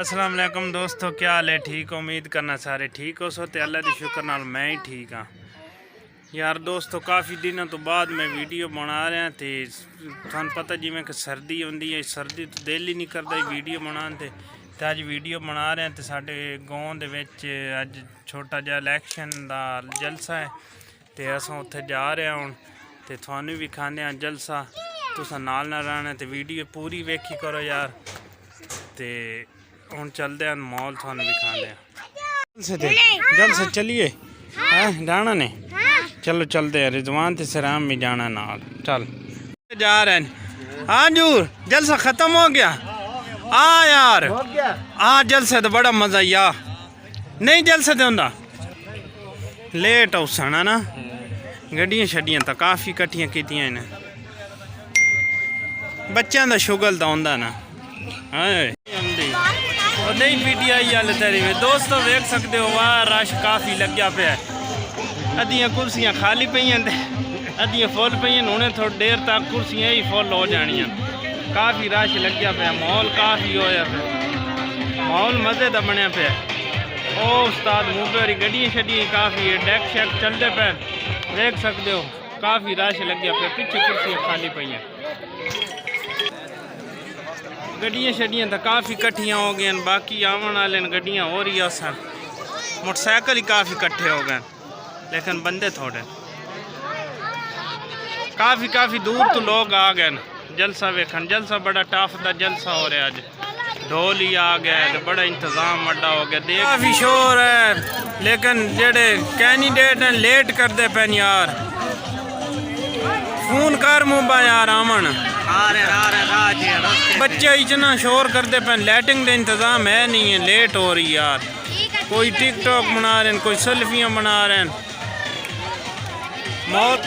अस्सलाम वालेकुम दोस्तों, क्या हाल है? ठीक हो? उम्मीद करना सारे ठीक हो। सो ते अल्लाह दी शुक्र नाल मैं ही ठीक हाँ यार। दोस्तों काफ़ी दिनों तो बाद मैं वीडियो बना रहा तो थानू पता जिमें कि सर्दी होंदी है, सर्दी तो दिल ही नहीं करता वीडियो बनाने ते अज वीडियो बना रहे हैं। तो साढ़े गाँव दे विच अज छोटा जिहा इलैक्शन का जलसा है तो अस उत्थे जा रहे हैं हूँ तो थानू भी खाने जलसा। तुस नाल ना रहना तो वीडियो पूरी वेखी करो यार। तो हूँ चलते हैं मॉल, थानू भी खाने जल से चलिए। हाँ जाना ने, चलो चलते हैं। रिजवान ते सराम भी जाना नाल, चल जा रहे हैं। हाँ जूर जलसा ख़त्म हो गया। हाँ यार हाँ जलसे तो बड़ा मज़ा या नहीं जलसे तो होंदा लेट उसन ना। गड्डियां शड्डियां तो काफ़ी कट्ठियां कीतियां इन्हें, बच्चों का शुगल तो होंदा ना। और नहीं पीटी आई हाल तेरी में दोस्तों वेख सकते हो, वाह रश काफ़ी लग्या पे। अद्धियां कुर्सियां खाली पईयां अद्धियां फुल पईयां। उन्हें थोड़ी देर तक कुर्सियां ही फुल हो जानियां। काफ़ी रश लग्या पे, माहौल काफ़ी होया पे, माहौल मज़े का बनया पे। ओ उस्ताद मूबे वाली गड्डियां शड्डियां काफ़ी डेक शेक चलते पे, देख सकते हो काफ़ी रश लग्या पे। पिछे कुर्सियां खाली पईयां, गड्डियां शड्डियां तो काफ़ी कट्ठियां हो गई। बाकी आवन वाले गड्डियां हो रही सन, मोटरसाइकिल ही काफ़ी कट्ठे हो गए लेकिन बंदे थोड़े। काफ़ी दूर तो लोग आ गए जलसा वेखन। जलसा बड़ा टफ का जलसा हो रहा अज, ढोल ही आ गया तो बड़ा इंतज़ाम बड़ा हो गया। काफ़ी शोर है लेकिन जेडे कैंडिडेट हैं लेट करते पे यार। फोन कर मुबा यार आमन, बच्चे इतना शोर करते पे, लाइटिंग का इंतज़ाम है नहीं है, लेट हो रही यार। कोई टिकटॉक बना रहे हैं, कोई सेल्फियाँ बना रहे हैं। मौत